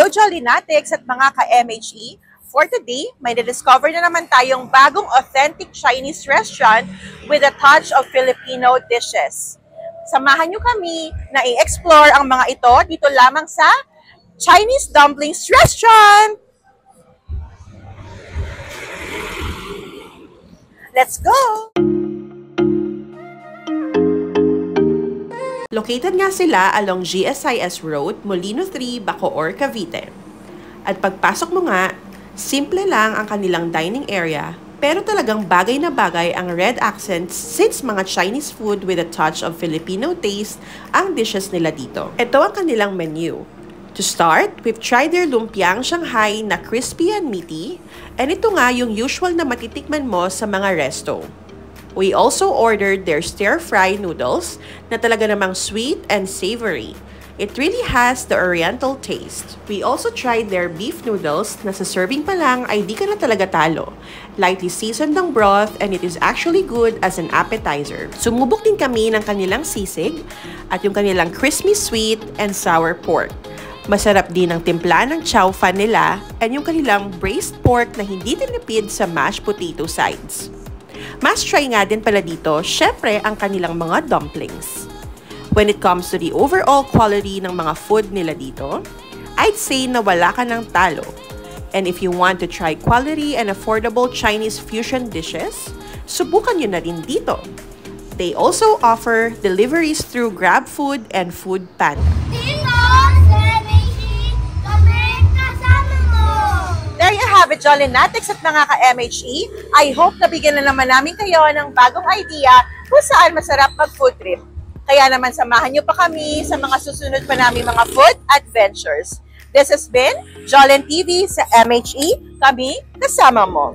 Hello Jollinatics at mga ka-MHE! For today, may na-discover na naman tayong bagong authentic Chinese restaurant with a touch of Filipino dishes. Samahan nyo kami na i-explore ang mga ito dito lamang sa Chinese Dumplings Restaurant! Let's go! Located nga sila along GSIS Road, Molino 3, Bacoor, Cavite. At pagpasok mo nga, simple lang ang kanilang dining area, pero talagang bagay na bagay ang red accents since mga Chinese food with a touch of Filipino taste ang dishes nila dito. Ito ang kanilang menu. To start, we've tried their lumpiang Shanghai na crispy and meaty, and ito nga yung usual na matitikman mo sa mga resto. We also ordered their stir-fry noodles na talaga namang sweet and savory. It really has the oriental taste. We also tried their beef noodles na sa serving pa lang ay di ka na talaga talo. Lightly seasoned ang broth and it is actually good as an appetizer. Sumubok din kami ng kanilang sisig at yung kanilang crispy sweet and sour pork. Masarap din ang timpla ng chow fan nila and yung kanilang braised pork na hindi tinipid sa mashed potato sides. Must try nga din pala dito, syempre, ang kanilang mga dumplings. When it comes to the overall quality ng mga food nila dito, I'd say na wala ka ng talo. And if you want to try quality and affordable Chinese fusion dishes, subukan nyo na rin dito. They also offer deliveries through GrabFood and Foodpanda. There you have it, Jollinatics at mga ka-MHE. I hope nabigyan na naman namin kayo ng bagong idea kung saan masarap mag-food trip. Kaya naman samahan nyo pa kami sa mga susunod pa namin mga food adventures. This has been Jollin TV sa MHE. Kami kasama mo.